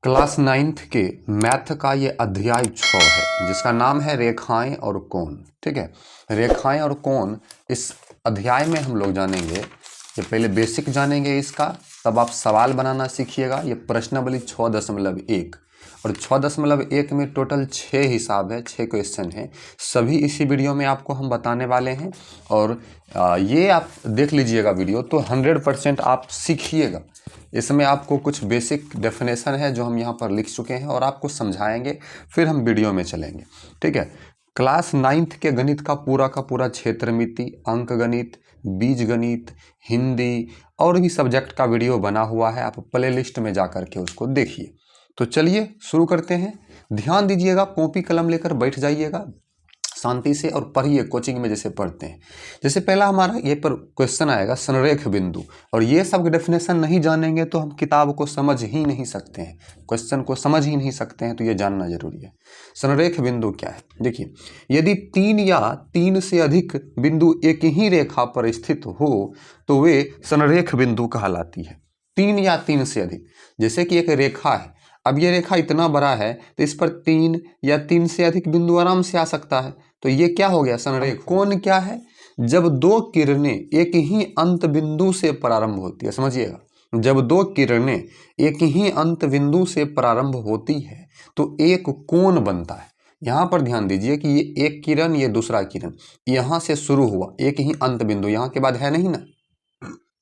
Class 9th के math का ये अध्याय 6 है जिसका नाम है रेखाएं और कोण। ठीक है, रेखाएं और कोण इस अध्याय में हम लोग जानेंगे। ये पहले बेसिक जानेंगे इसका, तब आप सवाल बनाना सीखिएगा। ये प्रश्नावली 6.1 और 6.1 में टोटल 6 हिसाब है, 6 क्वेश्चन है। सभी इसी वीडियो में आपको हम बताने वाले हैं और ये आप देख लीजिएगा वीडियो तो 100% आप सीखिएगा। इसमें आपको कुछ बेसिक डेफिनेशन है जो हम यहाँ पर लिख चुके हैं और आपको समझाएंगे, फिर हम वीडियो में चलेंगे। ठीक है, क्लास 9th के गणित का पूरा क्षेत्रमिति, अंक गणित, बीज गणित, हिंदी और भी सब्जेक्ट का वीडियो बना हुआ है। आप प्ले लिस्ट में जा कर के उसको देखिए। तो चलिए शुरू करते हैं। ध्यान दीजिएगा, कॉपी कलम लेकर बैठ जाइएगा शांति से और पढ़िए, कोचिंग में जैसे पढ़ते हैं। जैसे पहला हमारा ये पर क्वेश्चन आएगा संरेख बिंदु, और ये सब डेफिनेशन नहीं जानेंगे तो हम किताब को समझ ही नहीं सकते हैं, क्वेश्चन को समझ ही नहीं सकते हैं। तो ये जानना जरूरी है। संरेख बिंदु क्या है? देखिए, यदि 3 या 3 से अधिक बिंदु एक ही रेखा पर स्थित हो तो वे संरेख बिंदु कहलाती है। 3 या 3 से अधिक, जैसे कि एक रेखा है, अब ये रेखा इतना बड़ा है तो इस पर 3 या 3 से अधिक बिंदु आराम से आ सकता है। तो ये क्या हो गया? संरेख। कोण क्या है? जब दो किरणें एक ही अंत बिंदु से प्रारंभ होती है, समझिएगा, जब दो किरणें एक ही अंत बिंदु से प्रारंभ होती है तो एक कोण बनता है। यहाँ पर ध्यान दीजिए कि ये एक किरण, ये दूसरा किरण, यहाँ से शुरू हुआ, एक ही अंत बिंदु, यहाँ के बाद है नहीं ना,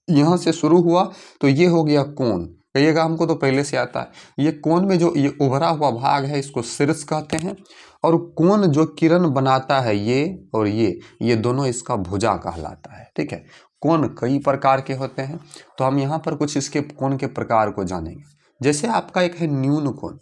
यहाँ से शुरू हुआ तो ये हो गया कोण। कहिएगा हमको तो पहले से आता है। ये कोण में जो ये उभरा हुआ भाग है इसको शीर्ष कहते हैं, और कोण जो किरण बनाता है ये और ये दोनों इसका भुजा कहलाता है। ठीक है, कोण कई प्रकार के होते हैं तो हम यहाँ पर कुछ इसके कोण के प्रकार को जानेंगे। जैसे आपका एक है न्यून कोण।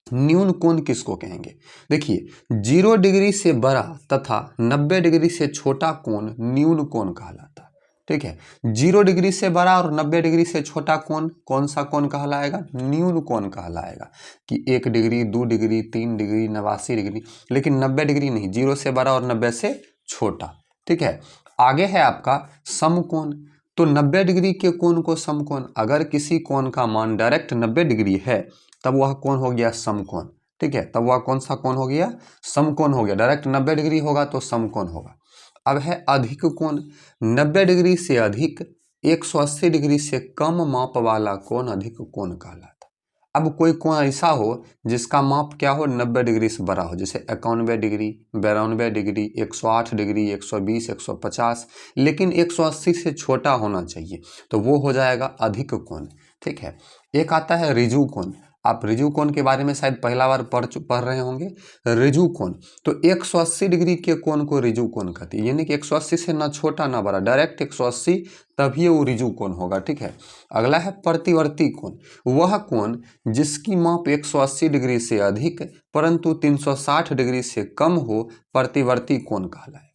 न्यून कोण किसको कहेंगे? देखिए, 0 डिग्री से बड़ा तथा 90 डिग्री से छोटा कोण न्यून कोण कहलाता है। ठीक है, 0 डिग्री से बड़ा और 90 डिग्री से छोटा कोण कौन सा कोण कहलाएगा? न्यून कोण कहलाएगा। कि 1 डिग्री, 2 डिग्री, 3 डिग्री, 89 डिग्री, लेकिन 90 डिग्री नहीं, 0 से बड़ा और 90 से छोटा। ठीक है, आगे है आपका समकोण। तो 90 डिग्री के कोण को समकोण, अगर किसी कोण का मान डायरेक्ट 90 डिग्री है तब वह कोण हो गया समकोण। ठीक है, तब वह कौन सा कोण हो गया? समकोण हो गया। डायरेक्ट 90 डिग्री होगा तो समकोण होगा। अब है अधिक कोण। 90 डिग्री से अधिक 180 डिग्री से कम माप वाला कोण अधिक कोण कहलाता है। अब कोई कोण ऐसा हो जिसका माप क्या हो? 90 डिग्री से बड़ा हो, जैसे 91 डिग्री, 92 डिग्री, 108 डिग्री, 120, 150, लेकिन 180 से छोटा होना चाहिए, तो वो हो जाएगा अधिक कोण। ठीक है, एक आता है ऋजु कोण। आप ऋजु कोण के बारे में शायद पहला बार पढ़ रहे होंगे। ऋजु कोण, तो 180 डिग्री के कोण को ऋजु कोण कहते हैं, यानी कि 180 से ना छोटा ना बड़ा, डायरेक्ट 180, तभी वो ऋजु कोण होगा। ठीक है, अगला है प्रतिवर्ती कोण। वह कोण जिसकी माप 180 डिग्री से अधिक परंतु 360 डिग्री से कम हो प्रतिवर्ती कोण कहलाए।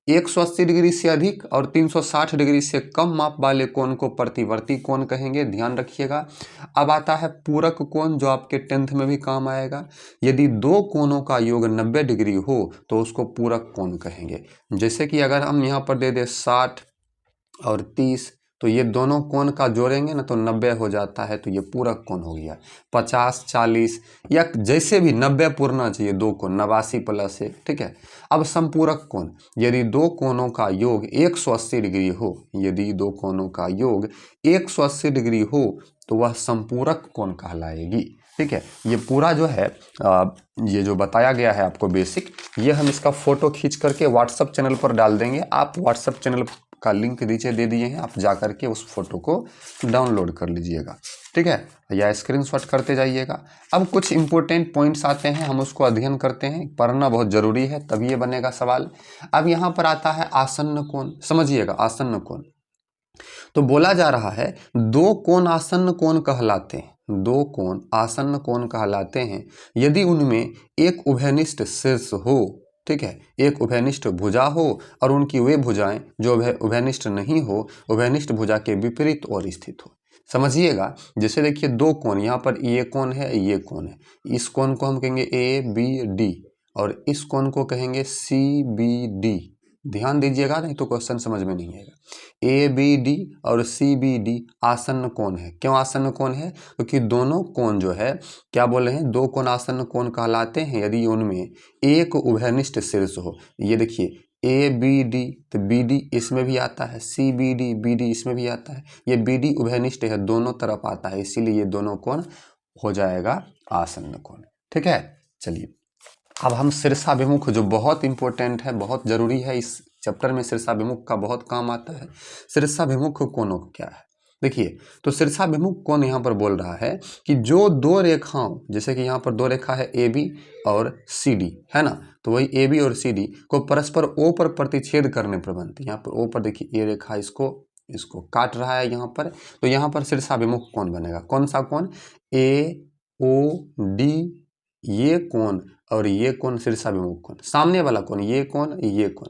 180 डिग्री से अधिक और 360 डिग्री से कम माप वाले कोण को प्रतिवर्ती कोण कहेंगे, ध्यान रखिएगा। अब आता है पूरक कोण, जो आपके 10th में भी काम आएगा। यदि दो कोणों का योग 90 डिग्री हो तो उसको पूरक कोण कहेंगे। जैसे कि अगर हम यहाँ पर दे दे 60 और 30, तो ये दोनों कोण का जोड़ेंगे ना तो 90 हो जाता है, तो ये पूरक कोण हो गया। 50, 40 या जैसे भी 90 पूरना चाहिए दो कोण, 89 प्लस 1। ठीक है, अब संपूरक कोण, यदि दो कोणों का योग 180 डिग्री हो, यदि दो कोणों का योग 180 डिग्री हो तो वह संपूरक कोण कहलाएगी। ठीक है, ये पूरा जो है ये जो बताया गया है आपको बेसिक, ये हम इसका फोटो खींच करके व्हाट्सएप चैनल पर डाल देंगे। आप व्हाट्सएप चैनल का लिंक नीचे दे दिए हैं, आप जा करके उस फोटो को डाउनलोड कर लीजिएगा। ठीक है, या स्क्रीनशॉट करते जाइएगा। अब कुछ इंपॉर्टेंट पॉइंट्स आते हैं, हम उसको अध्ययन करते हैं, पढ़ना बहुत जरूरी है तभी ये बनेगा सवाल। अब यहाँ पर आता है आसन्न कोण, समझिएगा आसन्न कोण। तो बोला जा रहा है दो कोण आसन्न कोण कहलाते हैं, दो कोण आसन्न कोण कहलाते हैं यदि उनमें एक उभयनिष्ठ शीर्ष हो। ठीक है, एक उभयनिष्ठ भुजा हो और उनकी वे भुजाएं जो उभयनिष्ठ नहीं हो, उभयनिष्ठ भुजा के विपरीत और स्थित हो। समझिएगा, जैसे देखिए दो कोण, यहाँ पर ये कोण है, ये कोण है, इस कोण को हम कहेंगे ए बी डी और इस कोण को कहेंगे सी बी डी। ध्यान दीजिएगा, नहीं तो क्वेश्चन समझ में नहीं आएगा। ए बी डी और सी बी डी आसन्न कोण है। क्यों आसन्न कोण है? क्योंकि दोनों कोण जो है क्या बोल रहे हैं, दो कोण आसन्न कोण कहलाते हैं यदि उनमें एक उभयनिष्ठ शीर्ष हो। ये देखिए ए बी डी, तो बी डी इसमें भी आता है, सी बी डी इसमें भी आता है, ये बी डी उभयनिष्ठ है, दोनों तरफ आता है, इसीलिए ये दोनों कोण हो जाएगा आसन्न कोण। ठीक है, चलिए अब हम शीर्षाभिमुख, जो बहुत इंपॉर्टेंट है, बहुत जरूरी है इस चैप्टर में, शीर्षाभिमुख का बहुत काम आता है। शीर्षाभिमुख कोणों क्या है? देखिए, तो शीर्षाभिमुख कोण यहाँ पर बोल रहा है कि जो दो रेखाओं, जैसे कि यहाँ पर दो रेखा है ए बी और सी डी है ना, तो वही ए बी और सी डी को परस्पर ओ पर प्रतिच्छेद करने पर बनती है। यहाँ पर ओ पर देखिए ये रेखा इसको काट रहा है यहाँ पर, तो यहाँ पर शीर्षाभिमुख कोण बनेगा। कौन सा कोण? ए ओ डी, ये कोण और ये कोण शीर्षाभिमुख कोण, सामने वाला कोण ये कोण ये कोण,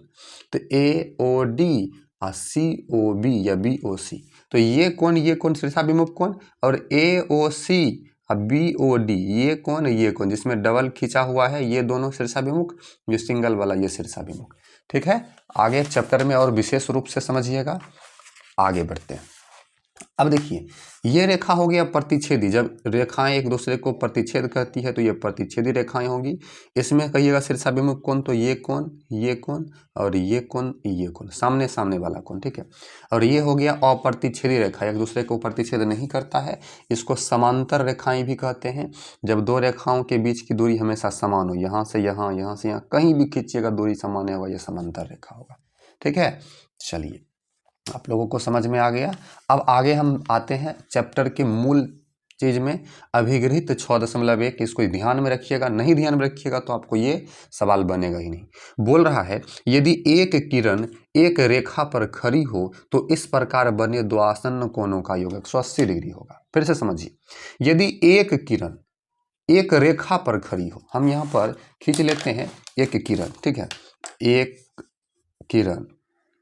तो ए ओ डी और सी ओ बी या बी ओ सी, तो ये कोण शीर्षाभिमुख कोण, और ए ओ सी और बी ओ डी ये कोण जिसमें डबल खींचा हुआ है, ये दोनों शीर्षाभिमुख, जो सिंगल वाला ये शीर्षाभिमुख। ठीक है, आगे चैप्टर में और विशेष रूप से समझिएगा। आगे बढ़ते हैं। अब देखिए ये रेखा हो गया प्रतिच्छेदी, जब रेखाएं एक दूसरे को प्रतिच्छेद करती है तो ये प्रतिच्छेदी रेखाएं होंगी। इसमें कहिएगा शीर्षाभिमुख कोण, तो ये कोण और ये कोण सामने सामने वाला कोण। ठीक है, और ये हो गया अप्रतिच्छेदी रेखा, एक दूसरे को प्रतिच्छेद नहीं करता है, इसको समांतर रेखाएं भी कहते हैं। जब दो रेखाओं के बीच की दूरी हमेशा समान हो, यहाँ से यहाँ, यहाँ से यहाँ, कहीं भी खींचिएगा दूरी समान होगा, ये समांतर रेखा होगा। ठीक है, चलिए आप लोगों को समझ में आ गया। अब आगे हम आते हैं चैप्टर के मूल चीज में, अभिगृहित 6.1, इसको ध्यान में रखिएगा, नहीं ध्यान में रखिएगा तो आपको ये सवाल बनेगा ही नहीं। बोल रहा है यदि एक किरण एक रेखा पर खड़ी हो तो इस प्रकार बने दो आसन्न कोणों का योग 180 डिग्री होगा। फिर से समझिए, यदि एक किरण एक रेखा पर खड़ी हो, हम यहाँ पर खींच लेते हैं एक किरण। ठीक है, एक किरण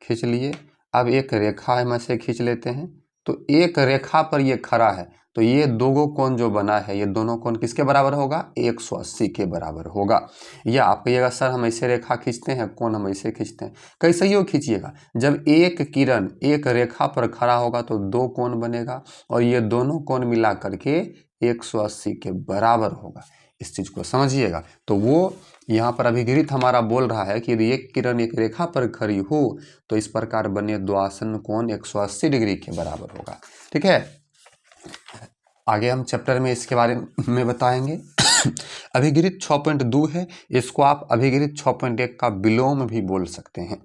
खींच लिए, अब एक रेखा में से खींच लेते हैं, तो एक रेखा पर ये खड़ा है, तो ये दो कोण जो बना है, ये दोनों कोण किसके बराबर होगा? 180 के बराबर होगा। या आप कहिएगा सर हम ऐसे रेखा खींचते हैं, कोण हम ऐसे खींचते हैं, कैसे ही खींचिएगा, जब एक किरण एक रेखा पर खड़ा होगा तो दो कोण बनेगा और ये दोनों कोण मिला करके 180 के बराबर होगा। इस चीज को समझिएगा। तो वो यहाँ पर अभिगृहित हमारा बोल रहा है कि यदि एक किरण एक रेखा पर खड़ी हो तो इस प्रकार बने दो आसन्न कोण 180 डिग्री के बराबर होगा। ठीक है, आगे हम चैप्टर में इसके बारे में बताएंगे। अभिगृहित 6.2 है, इसको आप अभिगृहित 6.1 का विलोम भी बोल सकते हैं।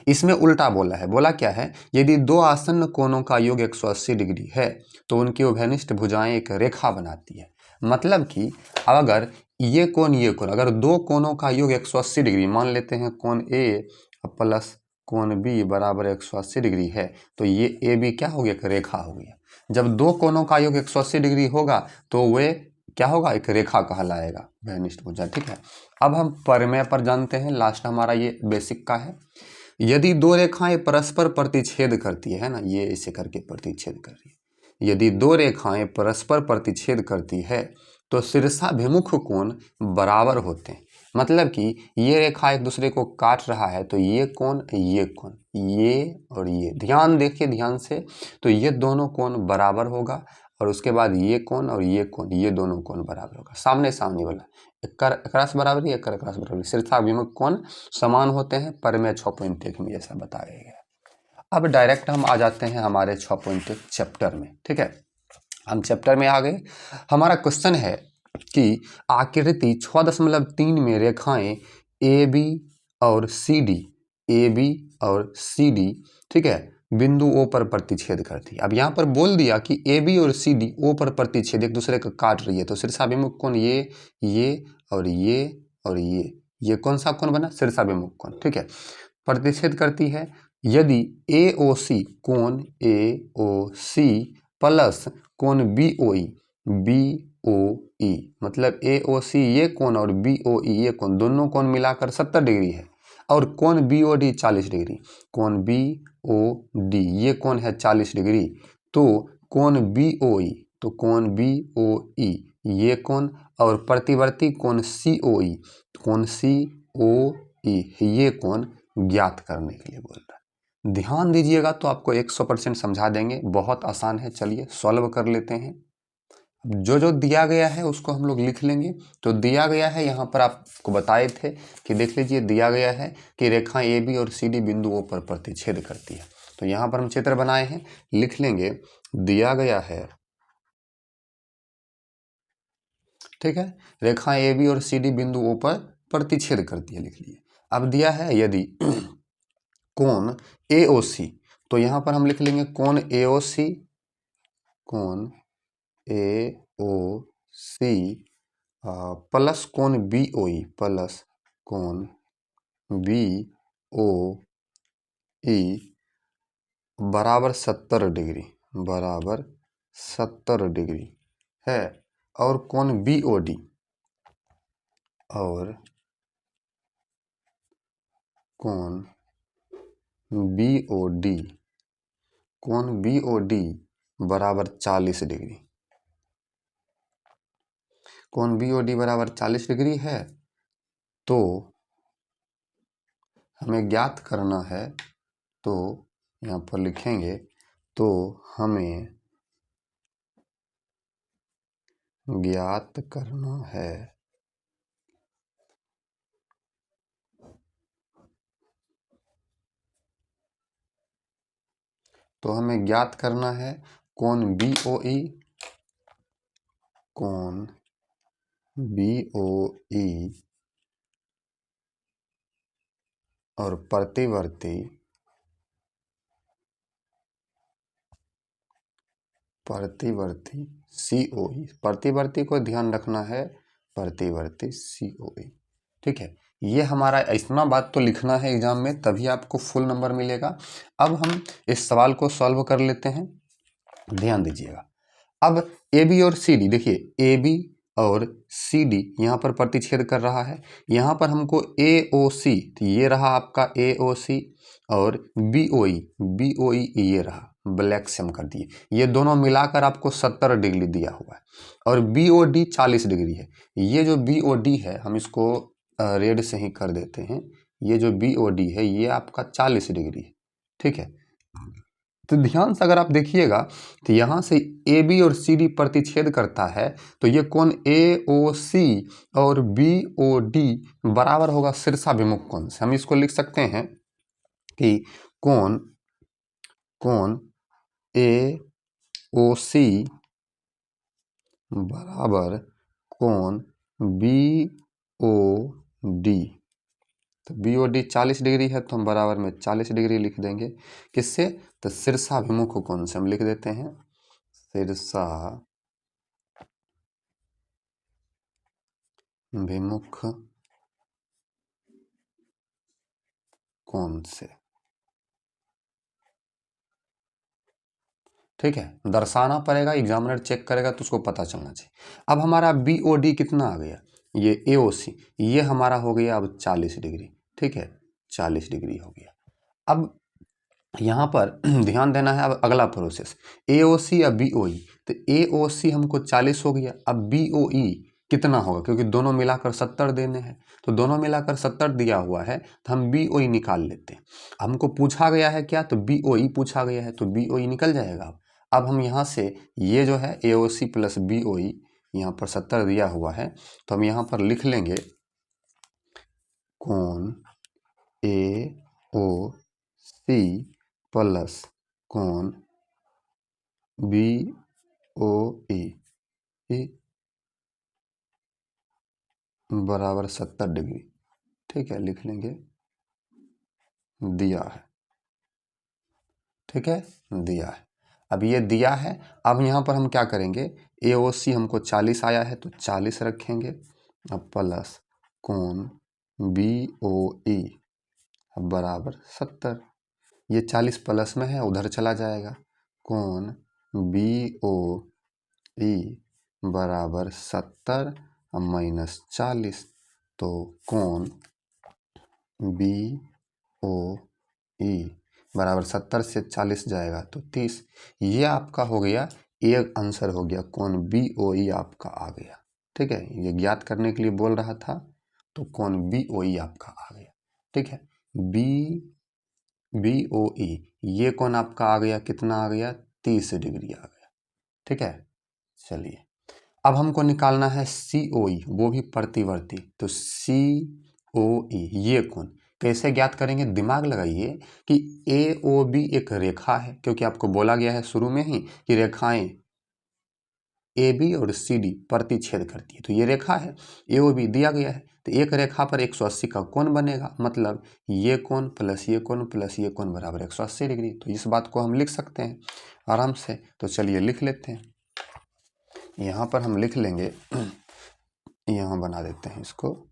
इसमें उल्टा बोला है, बोला क्या है, यदि दो आसन्न कोणों का योग 180 डिग्री है तो उनकी उभयनिष्ठ भुजाएं एक रेखा बनाती है। मतलब कि अगर ये कोण अगर दो कोणों का योग 180 डिग्री, मान लेते हैं कोण ए प्लस कोण बी बराबर 180 डिग्री है, तो ये ए बी क्या हो गया? एक रेखा हो गया। जब दो कोणों का योग 180 डिग्री होगा तो वे क्या होगा? एक रेखा कहलाएगा, उभयनिष्ठ भुजा। ठीक है, अब हम प्रमेय पर जानते हैं, लास्ट हमारा ये बेसिक का है। यदि दो रेखाएं परस्पर प्रतिच्छेद करती है ना, ये ऐसे करके प्रतिच्छेद कर रही है, यदि दो रेखाएं परस्पर प्रतिच्छेद करती है तो शीर्षाभिमुख कोण बराबर होते हैं। मतलब कि ये रेखा एक दूसरे को काट रहा है, तो ये कोण ये और ये, ध्यान देखिए ध्यान से, तो ये दोनों कोण बराबर होगा और उसके बाद ये कोण और ये कोण, ये दोनों कोण बराबर होगा, सामने सामने वाला, एकरस बराबरी एकरस बराबरी, शीर्षाभिमुख कोण समान होते हैं। प्रमेय 6.1 में ऐसा बताया गया। अब डायरेक्ट हम आ जाते हैं हमारे 6.1 चैप्टर में। ठीक है, हम चैप्टर में आ गए। हमारा क्वेश्चन है कि आकृति 6.3 में रेखाएं ए बी और सी डी ठीक है बिंदु ओ पर प्रतिच्छेद करती है। अब यहाँ पर बोल दिया कि ए बी और सी डी ओ पर प्रतिच्छेद एक दूसरे को काट रही है, तो शीर्षाभिमुख कोण ये और ये कौन सा कोण बना? शीर्षाभिमुख कोण। ठीक है, प्रतिच्छेद करती है। यदि ए ओ सी कोण प्लस कोण बी ओ ई, मतलब ए ओ सी ये कोण और बी ओ ई ये कोण, दोनों कोण मिलाकर 70 डिग्री है, और कोण बी ओ डी 40 डिग्री, कोण बी ओ डी ये कोण है 40 डिग्री, तो कोण बी ओ ई ये कोण, और प्रतिवर्ती कोण सी ओ ई ये कोण ज्ञात करने के लिए बोल रहा है। ध्यान दीजिएगा तो आपको 100% समझा देंगे, बहुत आसान है। चलिए सॉल्व कर लेते हैं। जो जो दिया गया है उसको हम लोग लिख लेंगे। तो दिया गया है, यहाँ पर आपको बताए थे कि देख लीजिए, दिया गया है कि रेखा ए बी और सी डी बिंदुओं पर प्रतिच्छेद करती है। तो यहाँ पर हम चित्र बनाए हैं, लिख लेंगे। दिया गया है, ठीक है, रेखा ए बी और सी डी बिंदुओं पर प्रतिच्छेद करती है, लिख लिए। अब दिया है यदि कोण ए ओ सी, तो यहाँ पर हम लिख लेंगे कोण ए ओ सी, कोण ए ओ सी प्लस कोण बी ओ ई, प्लस कोण बी ओ ई बराबर 70 डिग्री, बराबर 70 डिग्री है। और कोण बी ओ डी, और कोण बी ओ डी, कोण बी ओ डी बराबर 40 डिग्री। कोण बी ओ डी बराबर 40 डिग्री है। तो हमें ज्ञात करना है, तो यहाँ पर लिखेंगे, तो हमें ज्ञात करना है, तो हमें ज्ञात करना है कोण बी ओ ई, कोण बी ओ ई और प्रतिवर्ती सी ओ ई, प्रतिवर्ती को ध्यान रखना है, प्रतिवर्ती सी ओ ई, ठीक है। ये हमारा, इतना बात तो लिखना है एग्जाम में, तभी आपको फुल नंबर मिलेगा। अब हम इस सवाल को सॉल्व कर लेते हैं, ध्यान दीजिएगा। अब ए बी और सी डी, देखिए ए बी और सी डी यहाँ पर प्रतिच्छेद कर रहा है। यहाँ पर हमको ए ओ सी, तो ये रहा आपका ए ओ सी, और बी ओ ई ये रहा, ब्लैक से हम कर दिए। ये दोनों मिलाकर आपको 70 डिग्री दिया हुआ है, और बी ओ डी 40 डिग्री है। ये जो बी ओ डी है, हम इसको रेड से ही कर देते हैं। ये जो बी ओ डी है ये आपका 40 डिग्री है, ठीक है। तो ध्यान से अगर आप देखिएगा, तो यहाँ से ए बी और सी डी प्रतिच्छेद करता है, तो ये कोण ए ओ सी और बी ओ डी बराबर होगा शीर्षाभिमुख कोण से। हम इसको लिख सकते हैं कि कोण ए ओ सी बराबर कोण बी ओ डी। तो बी ओ डी 40 डिग्री है, तो हम बराबर में 40 डिग्री लिख देंगे। किससे? तो शीर्षाभिमुख कोण से हम लिख देते हैं, शीर्षाभिमुख कोण से, ठीक है। दर्शाना पड़ेगा, एग्जामिनर चेक करेगा तो उसको पता चलना चाहिए। अब हमारा बी ओ डी कितना आ गया, ये ए ओ सी, ये हमारा हो गया अब 40 डिग्री, ठीक है, 40 डिग्री हो गया। अब यहाँ पर ध्यान देना है, अब अगला प्रोसेस, ए ओ सी या बी ओ ई। तो ए ओ सी हमको 40 हो गया, अब बी ओ ई कितना होगा, क्योंकि दोनों मिलाकर 70 देने हैं, तो दोनों मिलाकर 70 दिया हुआ है, तो हम बी ओ ई निकाल लेते हैं। हमको पूछा गया है क्या, तो बी ओ ई पूछा गया है, तो बी ओ ई निकल जाएगा। अब हम यहाँ से ये जो है ए ओ सी प्लस बी ओ ई, यहाँ पर 70 दिया हुआ है, तो हम यहाँ पर लिख लेंगे कोण ए ओ सी प्लस कोण बी ओ ई बराबर 70 डिग्री, ठीक है, लिख लेंगे, दिया है, ठीक है, दिया है। अब ये दिया है, अब यहाँ पर हम क्या करेंगे, ए ओ सी हमको 40 आया है, तो 40 रखेंगे, अब प्लस कोण बी ओ ई बराबर 70। ये 40 प्लस में है, उधर चला जाएगा, कोण बी ओ ई बराबर 70 माइनस 40, तो कोण बी ओ ई बराबर 70 से 40 जाएगा तो 30। ये आपका हो गया, एक आंसर हो गया, कोण बी ओ ई आपका आ गया, ठीक है। ये ज्ञात करने के लिए बोल रहा था, तो कोण बी ओ ई आपका आ गया, ठीक है। BOE, ये कोण आपका आ गया, कितना आ गया, 30 डिग्री आ गया। ठीक है, चलिए अब हमको निकालना है COE, वो भी प्रतिवर्ती। तो COE ये कोण कैसे ज्ञात करेंगे, दिमाग लगाइए कि AOB एक रेखा है, क्योंकि आपको बोला गया है शुरू में ही कि रेखाएं AB और CD प्रतिच्छेद करती है। तो ये रेखा है, AOB दिया गया है, तो एक रेखा पर 180 का कोण बनेगा, मतलब ये कोण प्लस ये कोण प्लस ये कोण बराबर 180 डिग्री। तो इस बात को हम लिख सकते हैं आराम से। तो चलिए लिख लेते हैं, यहाँ पर हम लिख लेंगे, यहाँ बना देते हैं इसको,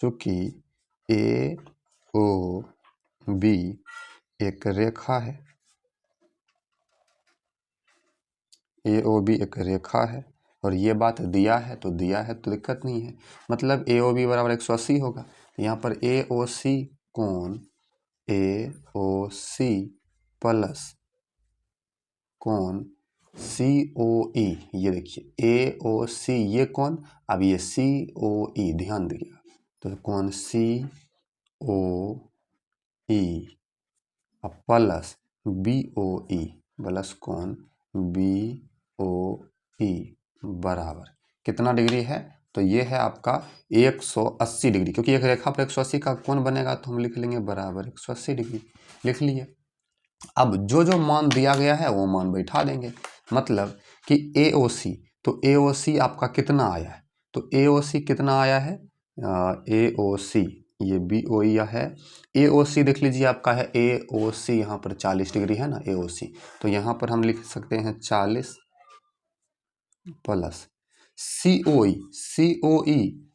चूँकि AOB एक रेखा है, AOB एक रेखा है और ये बात दिया है तो दिया है, तो दिक्कत नहीं है, मतलब AOB बराबर 180 होगा। यहाँ पर AOC कोण AOC प्लस कोण COE, ये देखिए AOC ये कोण, अब ये COE ध्यान दीजिएगा, तो कोण COE प्लस BOE प्लस कोण BOE बराबर कितना डिग्री है, तो ये है आपका 180 डिग्री, क्योंकि एक रेखा पर 180 का कोण बनेगा तो हम लिख लेंगे बराबर 180 डिग्री, लिख लिए। अब जो जो मान दिया गया है वो मान बैठा देंगे, मतलब कि AOC, तो AOC आपका कितना आया है, तो AOC कितना आया है, AOC ये BOE है, AOC देख लीजिए आपका है AOC यहाँ पर 40 डिग्री है ना AOC, तो यहाँ पर हम लिख सकते हैं 40 प्लस COE,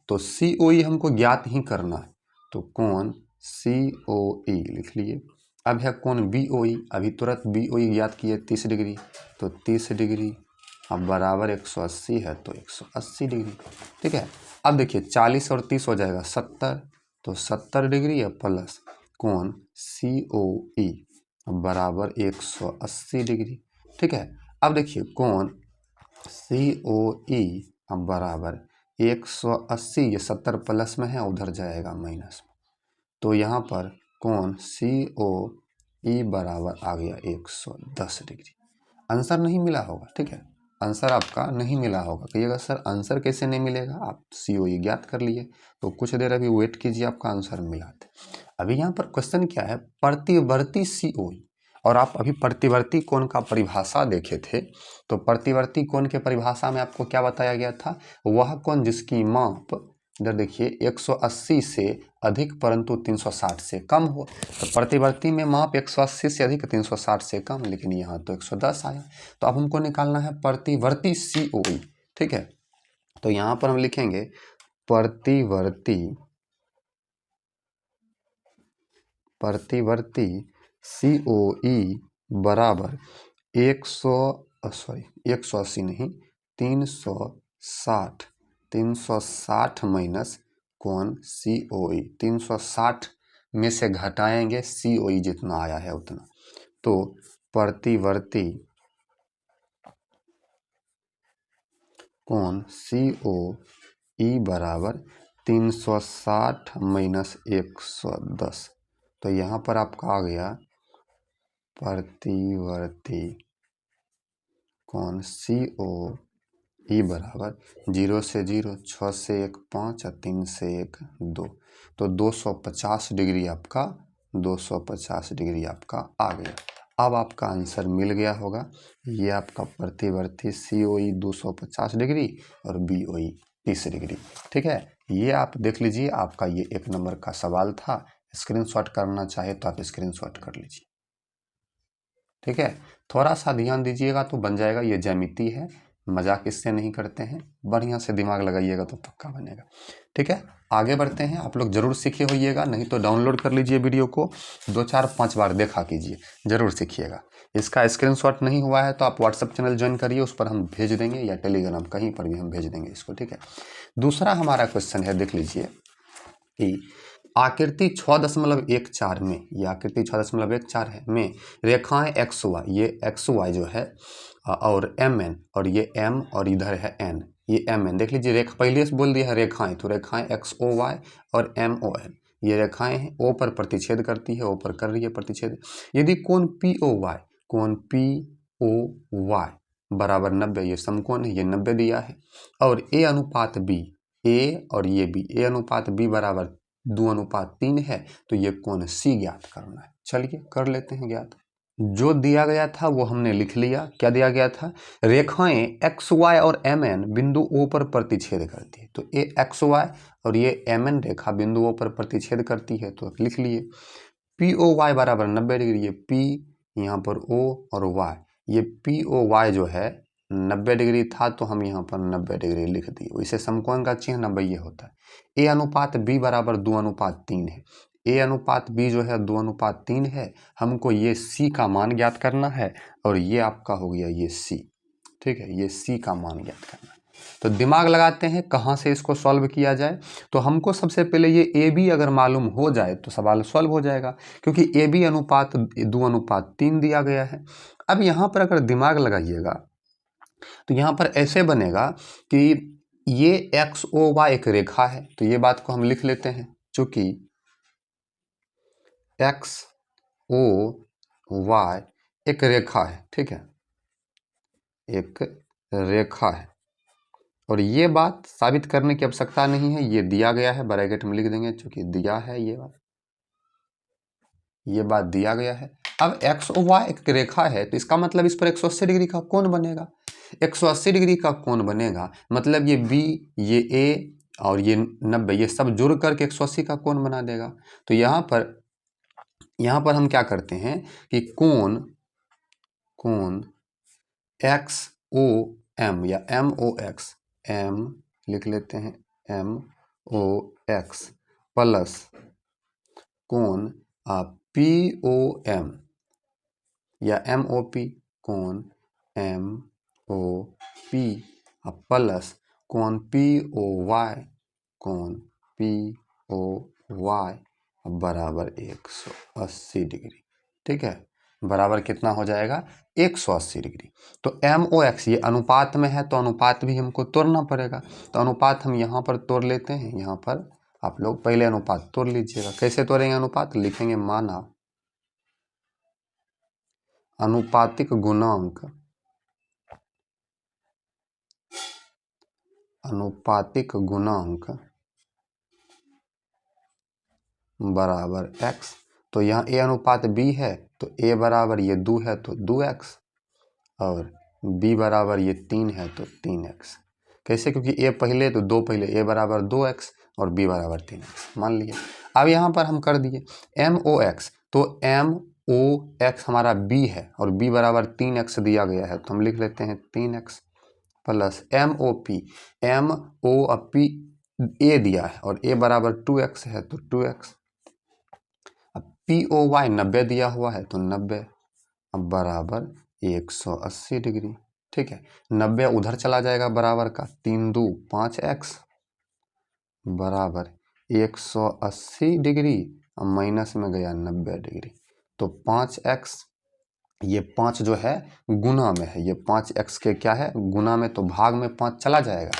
तो COE हमको ज्ञात ही करना है, तो कोण COE लिख लिए। अब है कोण BOE, अभी तुरंत BOE ज्ञात किए 30 डिग्री, तो 30 डिग्री अब बराबर 180 है, तो 180 डिग्री। ठीक है, अब देखिए 40 और 30 हो जाएगा 70, तो 70 डिग्री है प्लस कोण COE बराबर 180 डिग्री। ठीक है, अब देखिए कोण COE अब बराबर 180, ये 70 प्लस में है, उधर जाएगा माइनस में, तो यहाँ पर कोण COE बराबर आ गया 110 डिग्री। आंसर नहीं मिला होगा, ठीक है, आंसर आपका नहीं मिला होगा, कहिएगा सर आंसर कैसे नहीं मिलेगा, आप COE ज्ञात कर लिए, तो कुछ देर अभी वेट कीजिए, आपका आंसर मिलाते। अभी यहाँ पर क्वेश्चन क्या है, प्रतिवर्ती COE, और आप अभी प्रतिवर्ती कोण का परिभाषा देखे थे, तो प्रतिवर्ती कोण के परिभाषा में आपको क्या बताया गया था, वह कोण जिसकी माप इधर देखिए 180 से अधिक परंतु 360 से कम हो, तो प्रतिवर्ती में माप 180 से अधिक 360 से कम, लेकिन यहाँ तो 110 आया, तो अब हमको निकालना है प्रतिवर्ती COE। ठीक है, तो यहाँ पर हम लिखेंगे प्रतिवर्ती COE बराबर 180 नहीं 360 माइनस कोण COE, 360 में से घटाएंगे COE जितना आया है उतना, तो प्रतिवर्ती कोण COE बराबर 360 माइनस 110, तो यहाँ पर आपका आ गया प्रतिवर्ती कोण COE बराबर 0 से 0, 6 से 1 5 और 3 से 1 2, तो 250 डिग्री आपका 250 डिग्री आपका आ गया। अब आपका आंसर मिल गया होगा, ये आपका प्रतिवर्ती COE 250 डिग्री और BOE 30 डिग्री। ठीक है, ये आप देख लीजिए, आपका ये 1 नंबर का सवाल था, स्क्रीनशॉट करना चाहे तो आप स्क्रीनशॉट कर लीजिए। ठीक है, थोड़ा सा ध्यान दीजिएगा तो बन जाएगा, ये ज्यामिति है, मजाक इससे नहीं करते हैं, बढ़िया से दिमाग लगाइएगा तो पक्का बनेगा। ठीक है, आगे बढ़ते हैं, आप लोग जरूर सीखे होइएगा, नहीं तो डाउनलोड कर लीजिए वीडियो को, 2 4 5 बार देखा कीजिए, जरूर सीखिएगा। इसका स्क्रीनशॉट नहीं हुआ है तो आप व्हाट्सएप चैनल ज्वाइन करिए, उस पर हम भेज देंगे, या टेलीग्राम कहीं पर भी हम भेज देंगे इसको। ठीक है, दूसरा हमारा क्वेश्चन है, देख लीजिए कि आकृति 6.14 में, ये आकृति 6.14 है में रेखाएं XY, ये XY जो है और MN, और ये M और इधर है N, ये एम एन। देख लीजिए रेखा, पहले से बोल दिया है रेखाएं, तो रेखाएं एक्स ओ वाई और एम ओ एन, ये रेखाएं हैं, ओ पर प्रतिच्छेद करती है, ओ पर कर रही है प्रतिच्छेद। यदि कोण पी ओ वाई, कोण पी ओ वाई बराबर 90, ये समकोण है, ये 90 दिया है, और ए अनुपात बी, ए और ये बी, ए अनुपात बी बराबर 2:3 है, तो ये कोण सी ज्ञात करना है। चलिए कर लेते हैं ज्ञात। जो दिया गया था वो हमने लिख लिया। क्या दिया गया था? रेखाएं एक्स वाई और एम एन बिंदु ओ पर प्रतिच्छेद करती है, तो ये एक्स वाई और ये एम एन रेखा बिंदु ओ पर प्रतिच्छेद करती है, तो लिख लिए पी ओ वाई बराबर 90 डिग्री। ये पी यहाँ पर ओ और वाई, ये पी ओ वाई जो है 90 डिग्री था, तो हम यहाँ पर 90 डिग्री लिख दिए। वैसे समकोण का चिन्ह 90 ये होता है। ए अनुपात बी बराबर 2:3 है। ए अनुपात बी जो है 2:3 है। हमको ये सी का मान ज्ञात करना है, और ये आपका हो गया ये सी। ठीक है, ये सी का मान ज्ञात करना है। तो दिमाग लगाते हैं कहाँ से इसको सॉल्व किया जाए। तो हमको सबसे पहले ये ए बी अगर मालूम हो जाए तो सवाल सॉल्व हो जाएगा, क्योंकि ए बी अनुपात 2:3 दिया गया है। अब यहाँ पर अगर दिमाग लगाइएगा तो यहाँ पर ऐसे बनेगा कि ये एक्स ओ वाई एक रेखा है, तो ये बात को हम लिख लेते हैं, चूंकि एक्स ओ वाई एक रेखा है। ठीक है, एक रेखा है, और ये बात साबित करने की आवश्यकता नहीं है, ये दिया गया है, ब्रैकेट में लिख देंगे, चूंकि दिया है ये बात दिया गया है। अब एक्स ओ वाई एक रेखा है, तो इसका मतलब इस पर 180 डिग्री का कोण बनेगा। 180 डिग्री का कोण बनेगा, मतलब ये बी, ये ए और ये 90, ये सब जुड़ करके 180 का कोण बना देगा। तो यहाँ पर हम क्या करते हैं कि कोण एक्स ओ एम या एम ओ एक्स, एम लिख लेते हैं, एम ओ एक्स प्लस कोण पी ओ एम या एम ओ पी, कोण एम ओ पी प्लस कोण पी ओ वाई, कोण पी ओ वाई बराबर 180 डिग्री। ठीक है, बराबर कितना हो जाएगा? 180 डिग्री। तो एम ओ एक्स ये अनुपात में है, तो अनुपात भी हमको तोड़ना पड़ेगा। तो अनुपात हम यहाँ पर तोड़ लेते हैं। यहाँ पर आप लोग पहले अनुपात तोड़ लीजिएगा। कैसे तोड़ेंगे अनुपात? लिखेंगे माना अनुपातिक गुणांक, अनुपातिक गुणांक बराबर x। तो यहाँ a अनुपात b है, तो a बराबर ये 2 है तो 2x, और b बराबर ये 3 है तो 3x। कैसे? क्योंकि a पहले तो 2 पहले, a बराबर 2x और b बराबर 3x मान लिया। अब यहाँ पर हम कर दिए MOX, तो MOX हमारा b है और b बराबर 3x दिया गया है, तो हम लिख लेते हैं 3x plus MOP, MOP a दिया है और a बराबर 2x है तो 2x। अब POY 90 दिया हुआ है तो 90 अब बराबर 180 डिग्री। ठीक है, 90 उधर चला जाएगा बराबर का, 3 2 5x बराबर 180 डिग्री, अब माइनस में गया 90 डिग्री, तो 5x, ये 5 जो है गुना में है, ये 5x के क्या है गुना में, तो भाग में 5 चला जाएगा,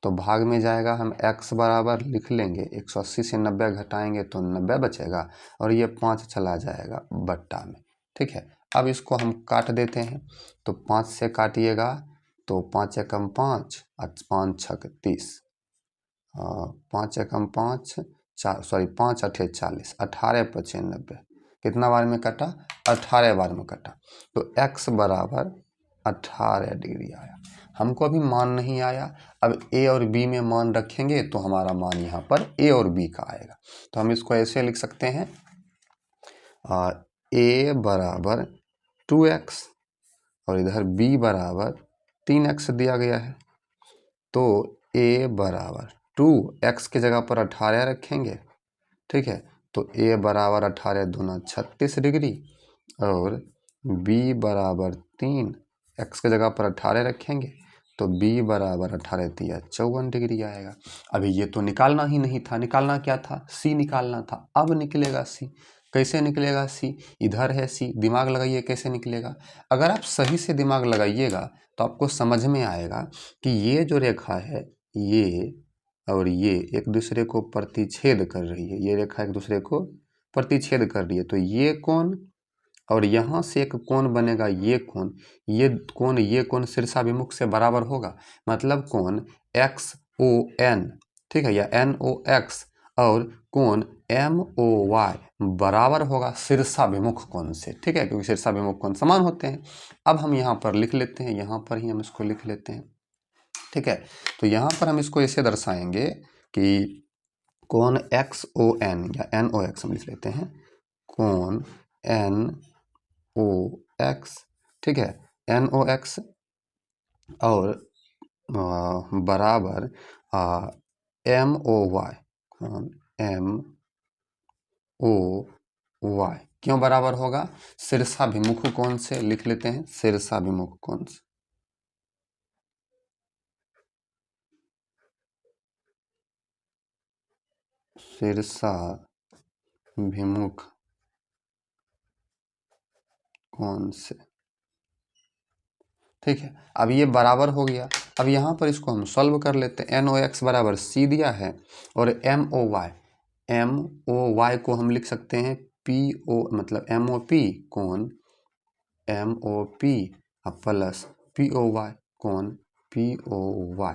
तो भाग में जाएगा, हम x बराबर लिख लेंगे 180 से 90 घटाएंगे तो 90 बचेगा, और ये 5 चला जाएगा बट्टा में। ठीक है, अब इसको हम काट देते हैं, तो 5 से काटिएगा तो 5 एकम 5 और 5 छक 30, 5 एकम 5 सॉरी 5 अठे 40, 18 पचे 90, कितना बार में कटा? 18 बार में कटा, तो x बराबर 18 डिग्री आया। हमको अभी मान नहीं आया, अब a और b में मान रखेंगे तो हमारा मान यहाँ पर a और b का आएगा। तो हम इसको ऐसे लिख सकते हैं, a बराबर 2x और इधर b बराबर 3x दिया गया है, तो a बराबर 2x की जगह पर 18 रखेंगे। ठीक है, तो a बराबर 18 दूना 36 डिग्री, और b बराबर 3, x की जगह पर 18 रखेंगे तो b बराबर 18 तिया 54 डिग्री आएगा। अभी ये तो निकालना ही नहीं था, निकालना क्या था? c निकालना था। अब निकलेगा c, कैसे निकलेगा सी? इधर है सी, दिमाग लगाइए कैसे निकलेगा। अगर आप सही से दिमाग लगाइएगा तो आपको समझ में आएगा कि ये जो रेखा है ये और ये एक दूसरे को प्रतिच्छेद कर रही है, ये रेखा एक दूसरे को प्रतिच्छेद कर रही है, तो ये कोण और यहाँ से एक कोण बनेगा, ये कोण शीर्षाभिमुख से बराबर होगा। मतलब कोण XON, ठीक है, या NOX और कोण MOY बराबर होगा शीर्षाभिमुख कोण से, ठीक है, क्योंकि शीर्षाभिमुख कोण समान होते हैं। अब हम यहाँ पर लिख लेते हैं, यहाँ पर ही हम इसको लिख लेते हैं, ठीक है। तो यहाँ पर हम इसको ऐसे दर्शाएंगे कि कोण XON या NOX हम लिख लेते हैं, कोण NOX, ठीक है, NOX और बराबर MOY, कोण MOY क्यों बराबर होगा? शीर्षाभिमुख कोण से, लिख लेते हैं शीर्षाभिमुख कोण से। शीर्षाभिमुख कोण से, ठीक है। अब ये बराबर हो गया। अब यहाँ पर इसको हम सॉल्व कर लेते हैं। NOX बराबर C दिया है और MOY को हम लिख सकते हैं PO, मतलब MOP कोण MOP प्लस POY कोण POY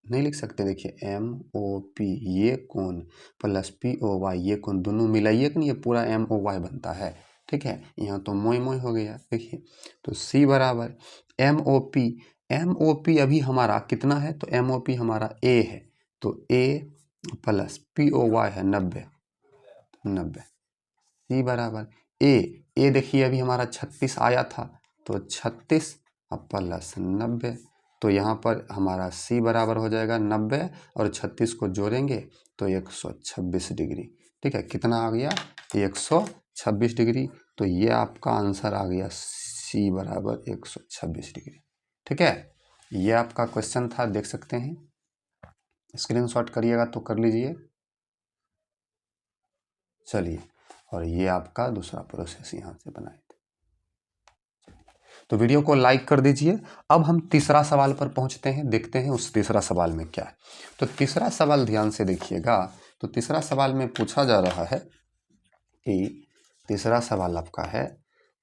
नहीं लिख सकते। देखिए MOP ये कोण प्लस POY ये कोण दोनों मिलाइए कि नहीं, ये पूरा MOY बनता है, ठीक है। यहाँ तो मोई मोई हो गया, देखिए। तो C बराबर MOP अभी हमारा कितना है? तो MOP हमारा A है, तो A प्लस POY है 90। C बराबर A देखिए अभी हमारा 36 आया था, तो 36 प्लस 90, तो यहाँ पर हमारा C बराबर हो जाएगा 90 और 36 को जोड़ेंगे तो 126 डिग्री, ठीक है। कितना आ गया? 126 डिग्री। तो ये आपका आंसर आ गया C बराबर 126 डिग्री, ठीक है। ये आपका क्वेश्चन था, देख सकते हैं, स्क्रीनशॉट करिएगा तो कर लीजिए। चलिए, और ये आपका दूसरा प्रोसेस यहाँ से बनाए थे, तो वीडियो को लाइक कर दीजिए। अब हम तीसरा सवाल पर पहुंचते हैं, देखते हैं उस तीसरा सवाल में क्या है। तो तीसरा सवाल ध्यान से देखिएगा। तो तीसरा सवाल में पूछा जा रहा है कि तीसरा सवाल आपका है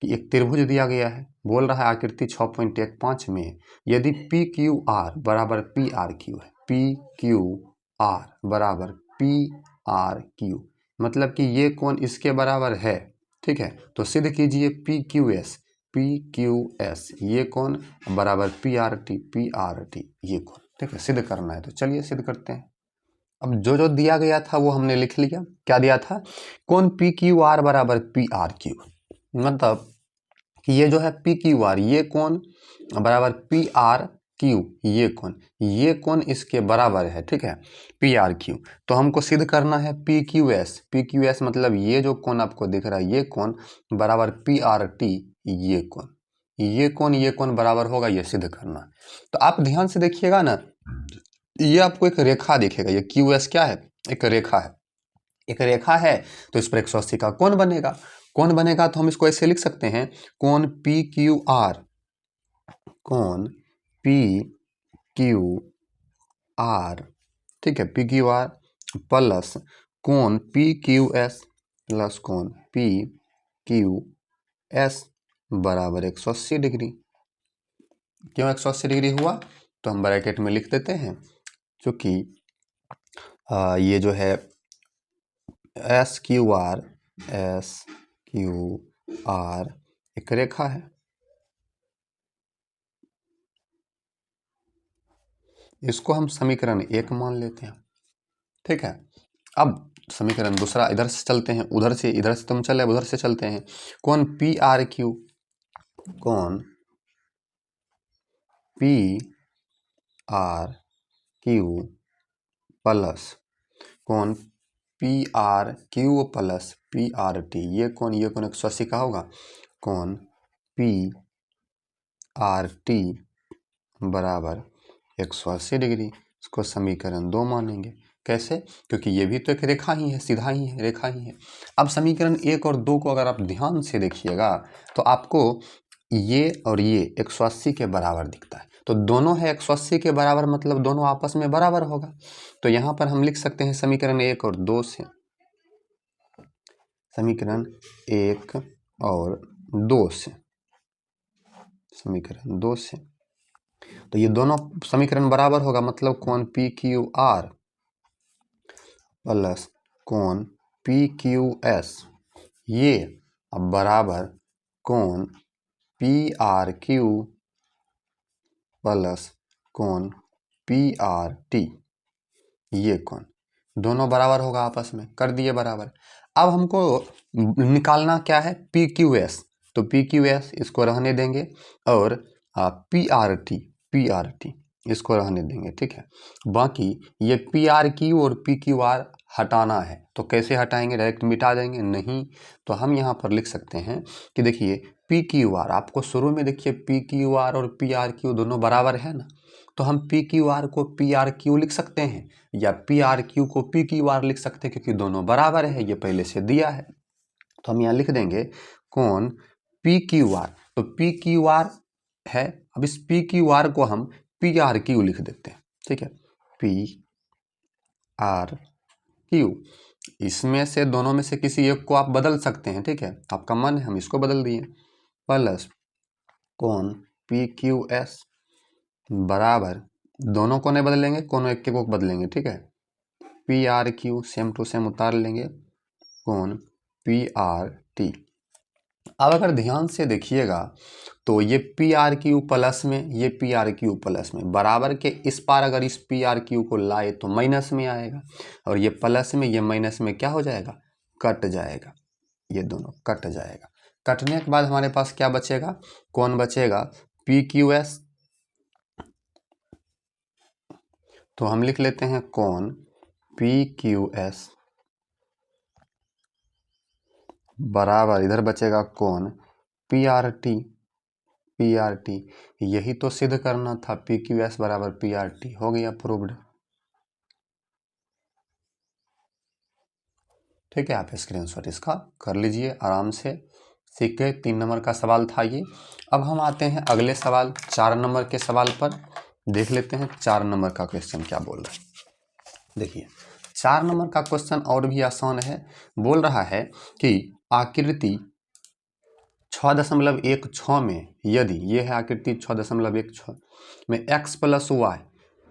कि एक त्रिभुज दिया गया है, बोल रहा है आकृति 6.15 में यदि PQR बराबर PRQ है, PQR बराबर PRQ मतलब कि ये कोण इसके बराबर है, ठीक है। तो सिद्ध कीजिए PQS ये कोण बराबर PRT ये कोण, ठीक है, सिद्ध करना है। तो चलिए सिद्ध करते हैं। अब जो दिया गया था वो हमने लिख लिया। क्या दिया था? कोण PQR बराबर PRQ, मतलब कि ये जो है PQR ये कोण बराबर PRQ ये कोण इसके बराबर है, ठीक है, PRQ। तो हमको सिद्ध करना है PQS मतलब ये जो कोण आपको दिख रहा है ये कोण बराबर PRT ये कोण बराबर होगा, ये सिद्ध करना। तो आप ध्यान से देखिएगा ना, ये आपको एक रेखा दिखेगा, ये QS क्या है? एक रेखा है, एक रेखा है। तो इस पर 180 का कोण बनेगा। तो हम इसको ऐसे लिख सकते हैं, कोण PQR ठीक है, PQR प्लस कोण PQS प्लस कोण PQS बराबर 180 डिग्री। क्यों 180 डिग्री हुआ? तो हम ब्रैकेट में लिख देते हैं, क्योंकि ये जो है SQR एक रेखा है। इसको हम समीकरण 1 मान लेते हैं, ठीक है। अब समीकरण दूसरा, इधर से चलते हैं, इधर से तुम चले, उधर से चलते हैं। कोण PRQ प्लस कोण PRQ प्लस PRT ये कोण 180 का होगा। कोण PRT बराबर 180 डिग्री, इसको समीकरण 2 मानेंगे। कैसे? क्योंकि ये भी तो एक रेखा ही है, सीधा ही है, रेखा ही है। अब समीकरण 1 और 2 को अगर आप ध्यान से देखिएगा तो आपको ये और ये 180 के बराबर दिखता है। तो दोनों है 180 के बराबर, मतलब दोनों आपस में बराबर होगा। तो यहाँ पर हम लिख सकते हैं समीकरण 1 और 2 से, समीकरण 1 और 2 से, समीकरण 2 से, तो ये दोनों समीकरण बराबर होगा, मतलब कोण पी क्यू आर प्लस कोण पी क्यू एस, ये अब बराबर कोण पी आर क्यू प्लस कोण पी आर टी, ये कोण दोनों बराबर होगा, आपस में कर दिए बराबर। अब हमको निकालना क्या है? पी क्यू एस, तो पी क्यू एस इसको रहने देंगे और पी आर टी इसको रहने देंगे, ठीक है। बाकी ये पी आर क्यू और पी क्यू आर हटाना है, तो कैसे हटाएंगे? डायरेक्ट मिटा देंगे? नहीं, तो हम यहाँ पर लिख सकते हैं कि देखिए पी क्यू आर, आपको शुरू में देखिए पी क्यू आर और पी आर क्यू दोनों बराबर है ना, तो हम पी क्यू आर को पी आर क्यू लिख सकते हैं या पी आर क्यू को पी क्यू आर लिख सकते हैं, क्योंकि दोनों बराबर है, ये पहले से दिया है। तो हम यहाँ लिख देंगे कोण पी क्यू आर, तो पी क्यू आर है, अब इस पी क्यू आर को हम पी आर क्यू लिख देते हैं, ठीक है, पी आर क्यू। इसमें से दोनों में से किसी एक को आप बदल सकते हैं, ठीक है, आपका मन है, हम इसको बदल दिए, प्लस कोण पी क्यू एस बराबर, दोनों को नहीं बदलेंगे, कोनो एक के को बदलेंगे, ठीक है, P R Q same to same उतार लेंगे, कोण पी आर टी। अब अगर ध्यान से देखिएगा तो ये पी आर क्यू प्लस में, ये पी आर क्यू प्लस में, बराबर के इस पार अगर इस पी आर क्यू को लाए तो माइनस में आएगा, और ये प्लस में ये माइनस में क्या हो जाएगा? कट जाएगा, ये दोनों कट जाएगा। कटने के बाद हमारे पास क्या बचेगा? कौन बचेगा? पी क्यू एस, तो हम लिख लेते हैं कौन पी क्यू एस बराबर, इधर बचेगा कौन P R T, P R T, यही तो सिद्ध करना था, पी क्यू एस बराबर पी आर टी, हो गया प्रूव्ड। ठीक है, आप स्क्रीनशॉट इसका कर लीजिए आराम से, सीख गए। 3 नंबर का सवाल था ये। अब हम आते हैं अगले सवाल 4 नंबर के सवाल पर, देख लेते हैं 4 नंबर का क्वेश्चन क्या बोल रहा है। देखिए 4 नंबर का क्वेश्चन और भी आसान है, बोल रहा है कि आकृति 6.16 में यदि, ये है आकृति 6.16 में x plus Y,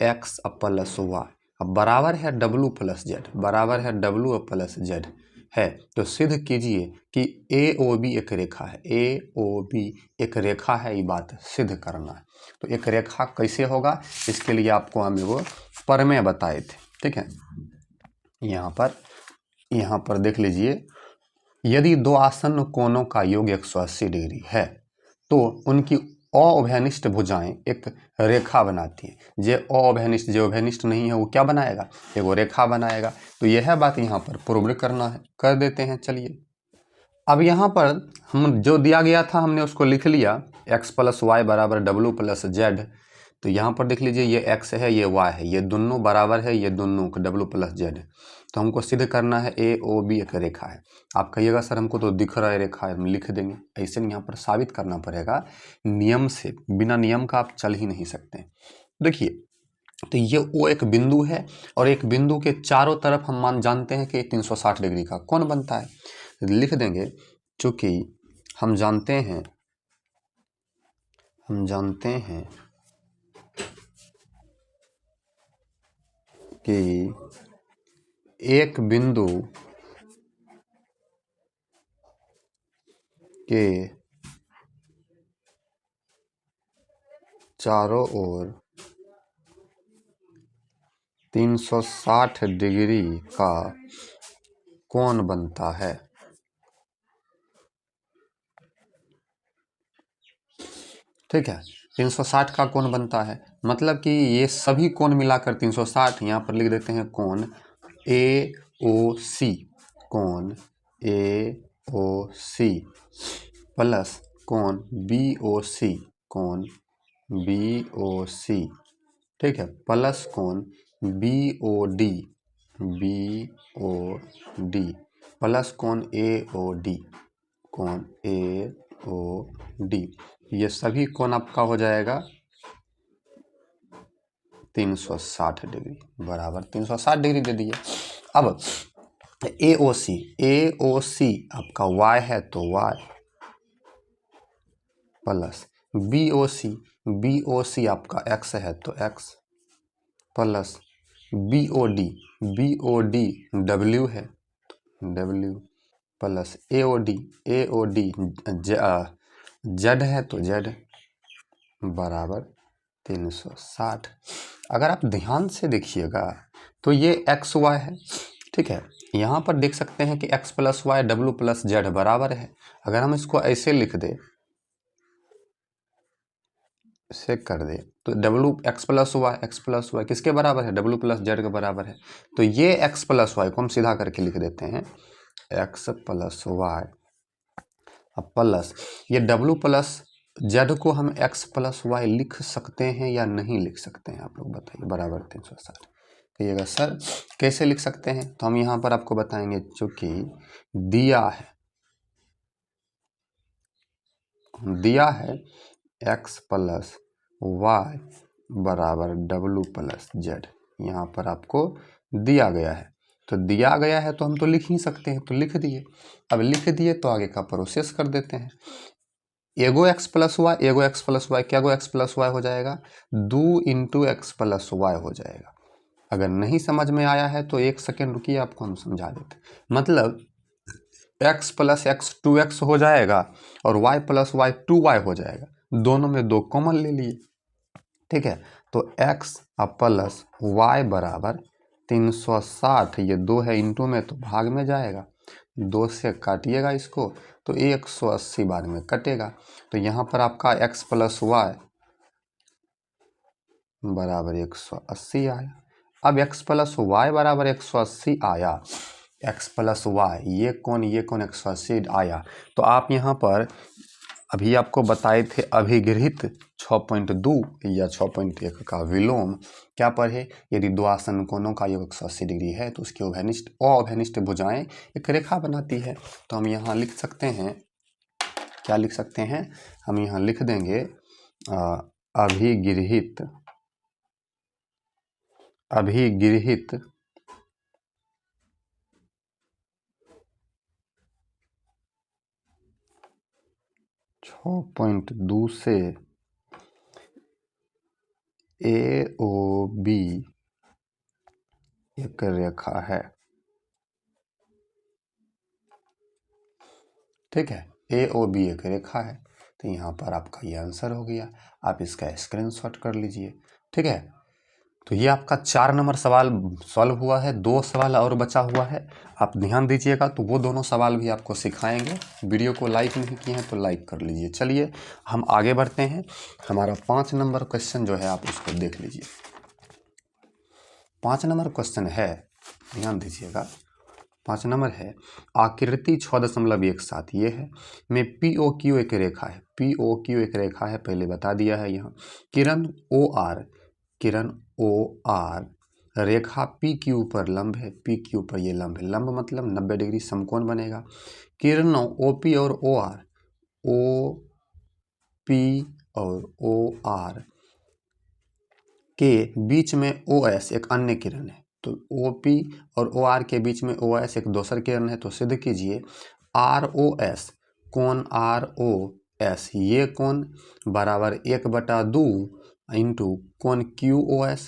X plus Y अब बराबर है डब्लू प्लस जेड, बराबर है डब्लू प्लस जेड है, तो सिद्ध कीजिए कि ए ओ बी एक रेखा है, ए ओ बी एक रेखा है, ये बात सिद्ध करना है। तो एक रेखा कैसे होगा, इसके लिए आपको हम वो प्रमेय बताए थे, ठीक है। यहाँ पर देख लीजिए, यदि दो आसन्न कोणों का योग 180 डिग्री है तो उनकी अउभयनिष्ठ भुजाएं एक रेखा बनाती हैं। जो अउभयनिष्ठ, जो उभयनिष्ठ नहीं है वो क्या बनाएगा? एगो रेखा बनाएगा। तो यह बात यहाँ पर प्रूव करना है, कर देते हैं। चलिए अब यहाँ पर हम जो दिया गया था हमने उसको लिख लिया, x प्लस वाई बराबर डब्लू प्लस जेड। तो यहाँ पर देख लीजिए ये x है, ये y है, ये दोनों बराबर है, ये दोनों डब्लू प्लस जेड। तो हमको सिद्ध करना है ए ओ बी एक रेखा है। आप कहिएगा सर हमको तो दिख रहा है रेखा है, हम लिख देंगे। ऐसे यहाँ पर साबित करना पड़ेगा नियम से, बिना नियम का आप चल ही नहीं सकते। देखिए तो ये वो एक बिंदु है और एक बिंदु के चारों तरफ हम जानते हैं कि 360 डिग्री का कोण बनता है। लिख देंगे, चूंकि हम जानते हैं कि एक बिंदु के चारों ओर 360 डिग्री का कोण बनता है। ठीक है, 360 का कोण बनता है, मतलब कि ये सभी कोण मिलाकर 360। यहाँ पर लिख देते हैं कोण ए ओ सी, कोण ए ओ सी प्लस कोण बी ओ सी, कोण बी ओ सी, ठीक है, प्लस कोण B O D, BOD plus कोण AOD, कोण AOD, ये सभी कोण आपका हो जाएगा 360 डिग्री, बराबर 360 डिग्री दे दिए। अब AOC आपका Y है तो Y प्लस BOC आपका X है तो X प्लस BOD W है W प्लस AOD Z है तो Z बराबर 360। अगर आप ध्यान से देखिएगा तो ये XY है, ठीक है। यहाँ पर देख सकते हैं कि X plus Y W plus Z बराबर है। अगर हम इसको ऐसे लिख दे, से कर दे तो W X प्लस वाई किसके बराबर है? W प्लस Z के बराबर है। तो ये X प्लस वाई को हम सीधा करके लिख देते हैं X प्लस वाई, अब प्लस ये W प्लस Z को हम X प्लस वाई लिख सकते हैं या नहीं लिख सकते हैं? आप लोग बताइए। बराबर 360 कहिएगा सर कैसे लिख सकते हैं? तो हम यहाँ पर आपको बताएंगे, चूंकि दिया है X प्लस वाई बराबर W प्लस Z, यहाँ पर आपको दिया गया है। तो दिया गया है तो हम तो लिख ही सकते हैं, तो लिख दिए। अब लिख दिए तो आगे का प्रोसेस कर देते हैं। एगो X प्लस वाई क्या गो X प्लस वाई हो जाएगा? 2 इंटू X प्लस वाई हो जाएगा। अगर नहीं समझ में आया है तो 1 सेकेंड रुकिए, आपको हम समझा देते। मतलब x प्लस एक्स 2x हो जाएगा और y प्लस वाई 2y हो जाएगा। दोनों में 2 कॉमन ले लिए, ठीक है। तो x प्लस वाई बराबर 360, ये 2 है इंटू में तो भाग में जाएगा, 2 से काटिएगा इसको तो 180 बाद में कटेगा। तो यहाँ पर आपका x प्लस वाई बराबर 180 आया। अब x प्लस वाई बराबर 180 आया, x प्लस वाई ये कौन 180 आया। तो आप यहाँ पर अभी आपको बताए थे अभिगृहित 6.2 या 6.1 का विलोम क्या पढ़े? यदि दो आसन कोणों का योग 180 डिग्री है तो उसकी अभ्यनिष्ठ भुजाएं एक रेखा बनाती है। तो हम यहाँ लिख सकते हैं, क्या लिख सकते हैं? हम यहाँ लिख देंगे अभिगृहित 6.2 से AOB एक रेखा है, ठीक है। AOB एक रेखा है। तो यहाँ पर आपका ये आंसर हो गया, आप इसका स्क्रीनशॉट कर लीजिए, ठीक है। तो ये आपका 4 नंबर सवाल सॉल्व हुआ है। 2 सवाल और बचा हुआ है, आप ध्यान दीजिएगा। तो वो दोनों सवाल भी आपको सिखाएंगे। वीडियो को लाइक नहीं किए हैं तो लाइक कर लीजिए। चलिए हम आगे बढ़ते हैं। हमारा 5 नंबर क्वेश्चन जो है आप उसको देख लीजिए। 5 नंबर क्वेश्चन है, ध्यान दीजिएगा। 5 नंबर है, आकृति 6.17 ये है। में POQ एक रेखा है, POQ एक रेखा है, पहले बता दिया है। यहाँ किरण OR रेखा PQ पर लंब है, PQ पर ये लंब है। लंब मतलब 90 डिग्री समकोण बनेगा। किरणों OP और OR के बीच में OS एक अन्य किरण है। तो OP और OR के बीच में OS एक दूसरा किरण है। तो सिद्ध कीजिए ROS कोण ROS ये कोण बराबर 1/2 इंटू कोण QOS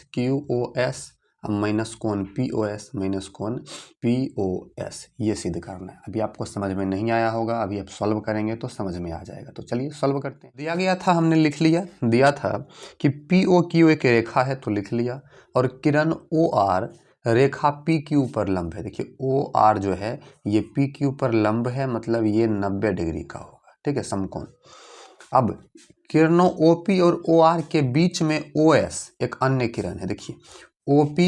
माइनस कोण POS ये सिद्ध करना है। अभी आपको समझ में नहीं आया होगा, अभी आप सॉल्व करेंगे तो समझ में आ जाएगा। तो चलिए सॉल्व करते हैं। दिया गया था, हमने लिख लिया। दिया था कि POQ एक रेखा है तो लिख लिया, और किरण OR रेखा PQ पर लंब है। देखिए OR जो है ये PQ पर लंब है, मतलब ये 90 डिग्री का होगा, ठीक है, समकोण। अब किरणों OP और OR के बीच में OS एक अन्य किरण है। देखिए OP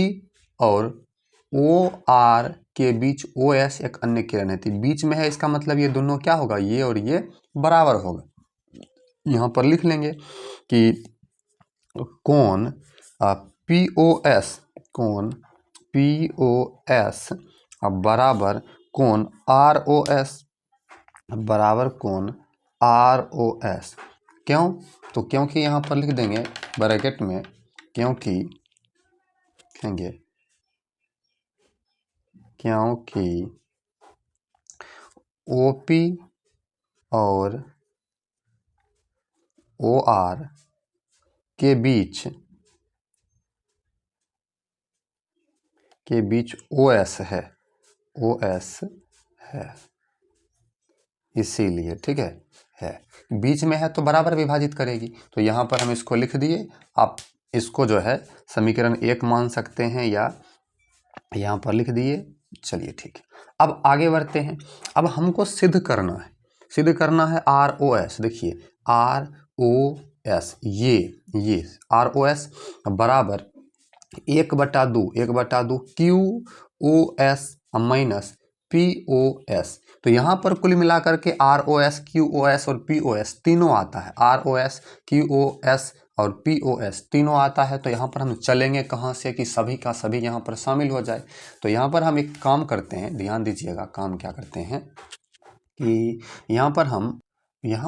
और OR के बीच OS एक अन्य किरण है, तो बीच में है, इसका मतलब ये दोनों क्या होगा? ये और ये बराबर होगा। यहाँ पर लिख लेंगे कि कोण POS POS बराबर कोण ROS बराबर कोण ROS। क्यों? तो क्योंकि यहाँ पर लिख देंगे ब्रैकेट में, क्योंकि OP और OR के बीच OS है, इसीलिए। ठीक है बीच में है तो बराबर विभाजित करेगी। तो यहाँ पर हम इसको लिख दिए। आप इसको जो है समीकरण 1 मान सकते हैं या यहाँ पर लिख दिए। चलिए ठीक है, अब आगे बढ़ते हैं। अब हमको सिद्ध करना है ROS। देखिए ROS, ये ROS बराबर 1/2 QOS माइनस POS। तो यहाँ पर कुल मिलाकर के ROS, QOS और POS तीनों आता है। ROS, QOS और POS तीनों आता है। तो यहाँ पर हम चलेंगे कहाँ से कि सभी का सभी यहाँ पर शामिल हो जाए। तो यहाँ पर हम एक काम करते हैं, ध्यान दीजिएगा। काम क्या करते हैं कि यहाँ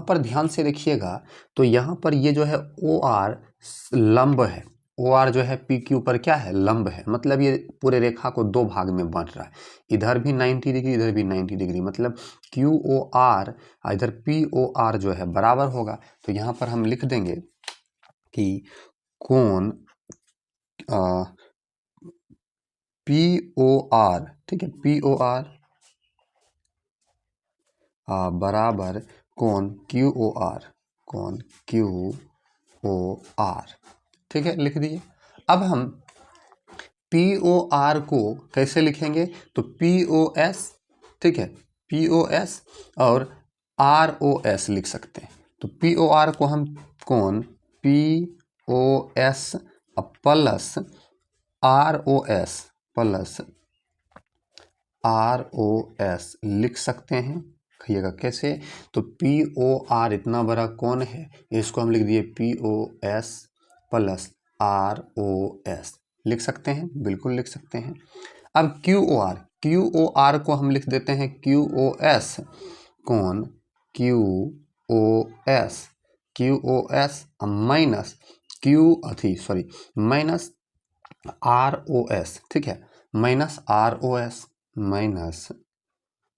पर ध्यान से देखिएगा। तो यहाँ पर ये जो है OR लंब है, OR जो है P के ऊपर क्या है, लंब है। मतलब ये पूरे रेखा को दो भाग में बांट रहा है, इधर भी 90 डिग्री, इधर भी 90 डिग्री। मतलब QOR इधर POR जो है बराबर होगा। तो यहाँ पर हम लिख देंगे कि कोण POR, ठीक है, POR बराबर कोण QOR, ठीक है, लिख दिए। अब हम POR को कैसे लिखेंगे? तो POS, ठीक है, POS और ROS लिख सकते हैं। तो POR को हम कोण POS प्लस ROS लिख सकते हैं। कहिएगा कैसे? तो POR इतना बड़ा कोण है, इसको हम लिख दिए POS प्लस ROS। लिख सकते हैं, बिल्कुल लिख सकते हैं। अब QOR को हम लिख देते हैं QOS कोण QOS माइनस माइनस ROS, ठीक है, माइनस ROS माइनस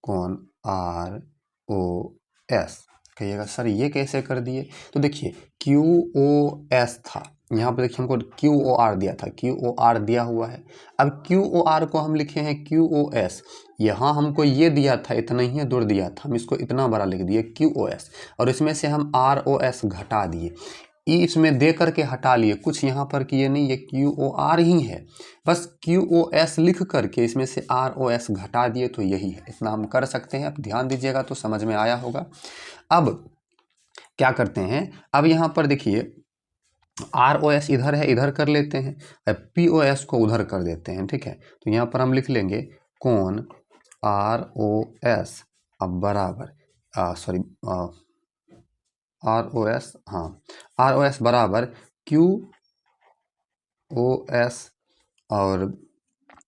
कोण ROS। कहिएगा सर ये कैसे कर दिए? तो देखिए QOS था, यहाँ पर देखिए हमको QOR दिया था, QOR दिया हुआ है। अब QOR को हम लिखे हैं QOS। यहाँ हमको ये दिया था, इतना ही दूर दिया था, हम इसको इतना बड़ा लिख दिए QOS, और इसमें से हम ROS घटा दिए। इसमें दे करके हटा लिए, कुछ यहाँ पर किए नहीं, ये QOR ही है। बस QOS लिख करके इसमें से ROS घटा दिए, तो यही है। इतना हम कर सकते हैं। अब ध्यान दीजिएगा तो समझ में आया होगा। अब क्या करते हैं, अब यहाँ पर देखिए ROS इधर है, इधर कर लेते हैं, POS को उधर कर देते हैं, ठीक है। तो यहाँ पर हम लिख लेंगे कोण ROS अब बराबर ROS बराबर QOS और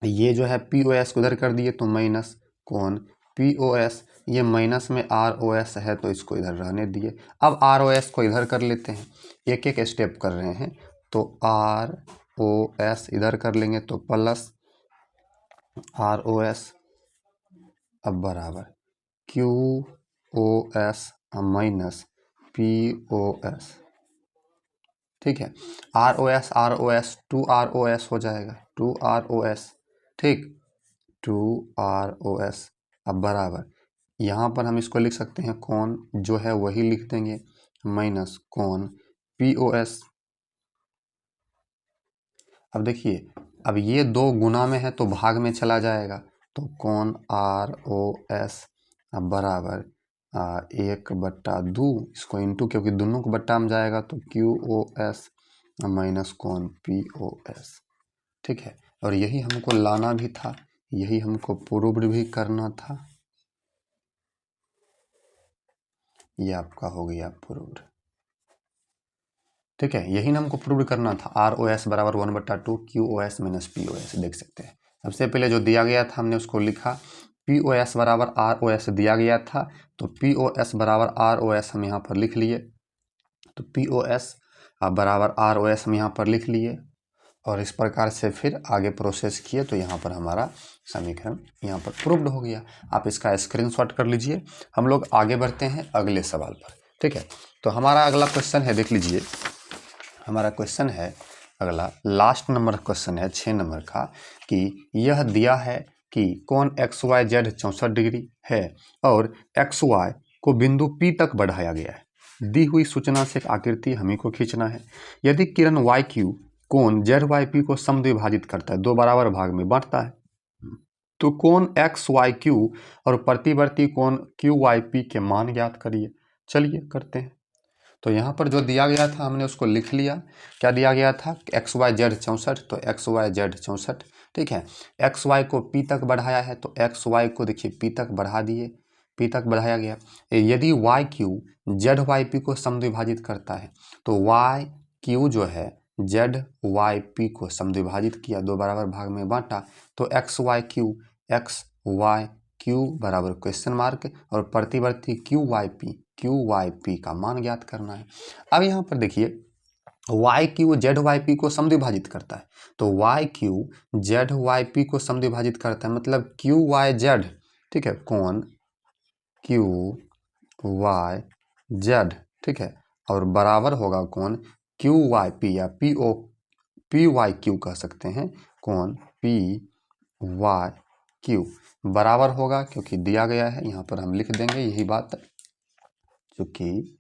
ये जो है POS को उधर कर दिए तो माइनस कोण POS, ये माइनस में ROS है तो इसको इधर रहने दिए। अब ROS को इधर कर लेते हैं, एक एक स्टेप कर रहे हैं। तो ROS इधर कर लेंगे तो प्लस ROS अब बराबर QOS माइनस POS, ठीक है। ROS 2ROS हो जाएगा, 2ROS, ठीक, 2ROS अब बराबर, यहाँ पर हम इसको लिख सकते हैं कोण जो है वही लिख देंगे माइनस कोण POS। अब देखिए, अब ये 2 गुना में है तो भाग में चला जाएगा, तो कोण ROS अब बराबर 1/2, इसको इंटू, क्योंकि दोनों को बट्टा में जाएगा तो QOS माइनस कोण POS, ठीक है। और यही हमको लाना भी था, यही हमको प्रूव भी करना था। ये आपका हो गया प्रूव्ड, ठीक है। यही ना हमको प्रूव करना था। ROS बराबर 1/2 QOS माइनस POS, देख सकते हैं। सबसे पहले जो दिया गया था हमने उसको लिखा, POS बराबर ROS दिया गया था, तो POS बराबर ROS हम यहाँ पर लिख लिए। तो POS बराबर ROS हम यहाँ पर लिख लिए और इस प्रकार से फिर आगे प्रोसेस किए, तो यहाँ पर हमारा समीकरण यहाँ पर प्रूव्ड हो गया। आप इसका स्क्रीनशॉट कर लीजिए। हम लोग आगे बढ़ते हैं अगले सवाल पर, ठीक है। तो हमारा अगला क्वेश्चन है, देख लीजिए, हमारा क्वेश्चन है अगला, लास्ट नंबर क्वेश्चन है 6 नंबर का, कि यह दिया है कि कोण XYZ 64 डिग्री है और XY को बिंदु P तक बढ़ाया गया है। दी हुई सूचना से एक आकृति हमें को खींचना है। यदि किरण YQ कोण ZYP को समद्विभाजित करता है, दो बराबर भाग में बांटता है, तो कोण XYQ और प्रतिवर्ती कोण QYP के मान ज्ञात करिए। चलिए करते हैं। तो यहाँ पर जो दिया गया था हमने उसको लिख लिया। क्या दिया गया था? XYZ 64, तो XYZ 64, ठीक है। XY को P तक बढ़ाया है, तो XY को देखिए P तक बढ़ा दिए, P तक बढ़ाया गया। यदि YQ ZYP को समद्विभाजित करता है, तो YQ जो है ZYP को समद्विभाजित किया, दो बराबर भाग में बांटा, तो XYQ बराबर क्वेश्चन मार्क और प्रतिवर्ती QYP का मान ज्ञात करना है। अब यहाँ पर देखिए YQ ZYP को समद्विभाजित करता है, तो YQ ZYP को समद्विभाजित करता है, मतलब QYZ, ठीक है, कोण QYZ, ठीक है, और बराबर होगा कोण QYP या PYQ कह सकते हैं, कोण PYQ बराबर होगा, क्योंकि दिया गया है, यहाँ पर हम लिख देंगे यही बात, चूँकि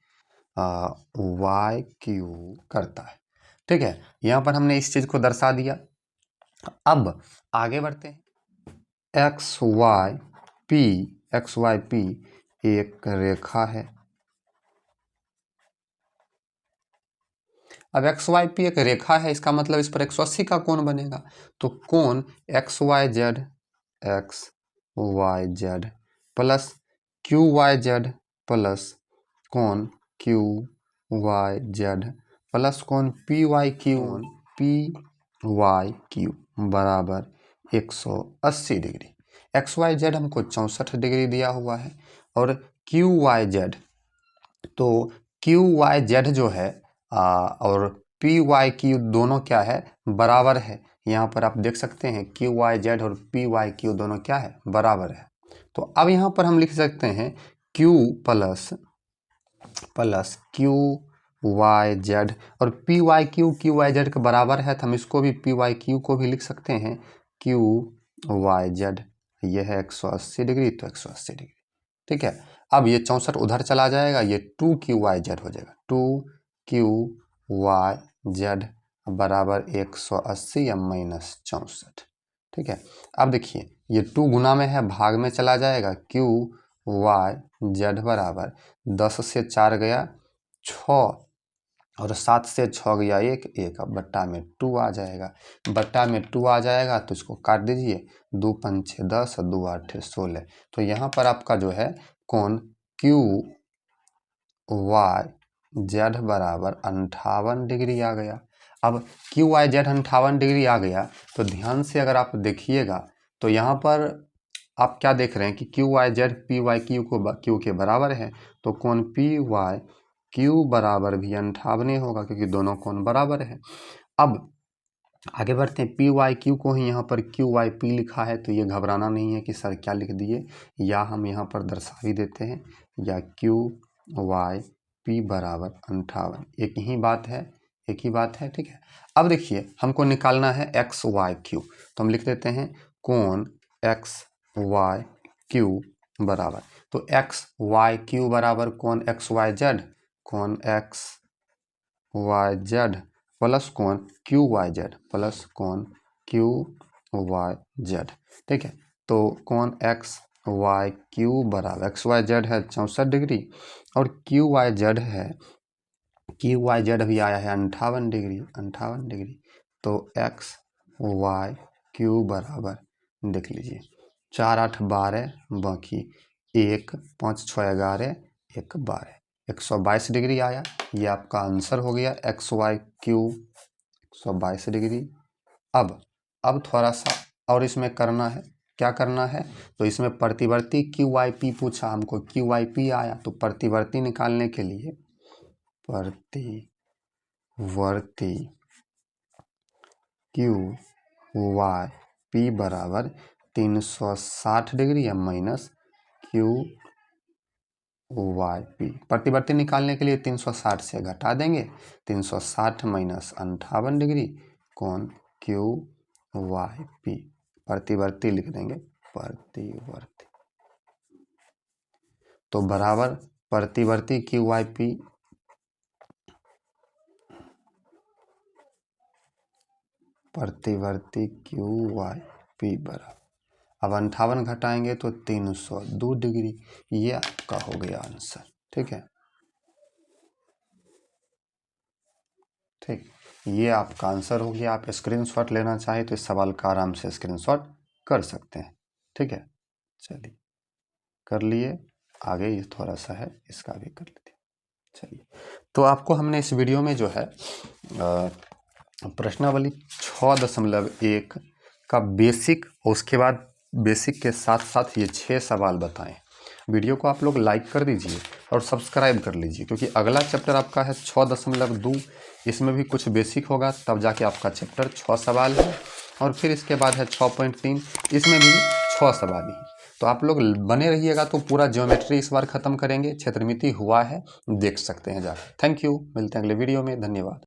YQ करता है, ठीक है। यहाँ पर हमने इस चीज़ को दर्शा दिया। अब आगे बढ़ते हैं। XYP एक रेखा है। अब XYP एक रेखा है, इसका मतलब इस पर 180 का कोण बनेगा, तो कोण XYZ प्लस QYZ प्लस कोण QYZ प्लस कोण PYQ बराबर 180 डिग्री। XYZ हमको 64 डिग्री दिया हुआ है और QYZ, तो QYZ जो है और PYQ दोनों क्या है? बराबर है। यहाँ पर आप देख सकते हैं QYZ और PYQ दोनों क्या है? बराबर है। तो अब यहाँ पर हम लिख सकते हैं Q प्लस QYZ और PYQ QYZ के बराबर है, तो हम इसको भी PYQ को भी लिख सकते हैं QYZ। यह है 180 डिग्री, तो 180 डिग्री, ठीक है। अब ये 64 उधर चला जाएगा, ये 2QYZ हो जाएगा, 2QYZ बराबर 180 या -64, ठीक है। अब देखिए ये 2 गुना में है, भाग में चला जाएगा, QYZ बराबर 10 से 4 गया 6 और 7 से 6 गया 1, अब बट्टा में 2 आ जाएगा, बट्टा में 2 आ जाएगा, तो इसको काट दीजिए, 2 पंचे 10 और 2 आठे 16, तो यहाँ पर आपका जो है कोण QYZ बराबर 58 डिग्री आ गया। अब QYZ 58 डिग्री आ गया, तो ध्यान से अगर आप देखिएगा, तो यहाँ पर आप क्या देख रहे हैं कि QYZ PYQ के बराबर है, तो कोण PYQ बराबर भी 58 होगा, क्योंकि दोनों कोण बराबर है। अब आगे बढ़ते हैं। PYQ को ही यहाँ पर QYP लिखा है, तो ये घबराना नहीं है कि सर क्या लिख दिए, या हम यहाँ पर दर्शा भी देते हैं, या QYP बराबर 58, एक ही बात है, ठीक है। अब देखिए हमको निकालना है XYQ, तो हम लिख देते हैं कोण XYQ बराबर, तो XYQ बराबर कोण XYZ, कोण XYZ प्लस कोण QYZ प्लस कोण QYZ, ठीक है। तो कोण XYQ बराबर, XYZ है 64 डिग्री और QYZ भी आया है 58 डिग्री, तो XYQ बराबर देख लीजिए 4 8 12 बाकी 1 5 6 11 1 12, 122 डिग्री आया। ये आपका आंसर हो गया XYQ 122 डिग्री। अब थोड़ा सा और इसमें करना है, क्या करना है, तो इसमें प्रतिवर्ती QIP पूछा हमको, QIP आया, तो प्रतिवर्ती निकालने के लिए प्रतिवर्ती QYP बराबर 360 डिग्री या माइनस QYP। प्रतिवर्ती निकालने के लिए 360 से घटा देंगे, 360 माइनस 58 डिग्री कोण QYP। प्रतिवर्ती लिख देंगे, प्रतिवर्ती, तो बराबर प्रतिवर्ती QYP बराबर, अब 58 घटाएंगे तो 302 डिग्री। ये आपका हो गया आंसर। ठीक है, ठीक, ये आपका आंसर हो गया। आप स्क्रीनशॉट लेना चाहें तो इस सवाल का आराम से स्क्रीनशॉट कर सकते हैं। ठीक है, चलिए कर लिए। आगे ये थोड़ा सा है, इसका भी कर लेते हैं। चलिए, तो आपको हमने इस वीडियो में जो है प्रश्नावली 6.1 का बेसिक, उसके बाद बेसिक के साथ साथ ये 6 सवाल बताएं। वीडियो को आप लोग लाइक कर दीजिए और सब्सक्राइब कर लीजिए, क्योंकि अगला चैप्टर आपका है 6.2, इसमें भी कुछ बेसिक होगा, तब जाके आपका चैप्टर 6 सवाल है। और फिर इसके बाद है 6.3, इसमें भी 6 सवाल ही। तो आप लोग बने रहिएगा, तो पूरा ज्योमेट्री इस बार ख़त्म करेंगे। क्षेत्रमिति हुआ है, देख सकते हैं जाकर। थैंक यू, मिलते हैं अगले वीडियो में। धन्यवाद।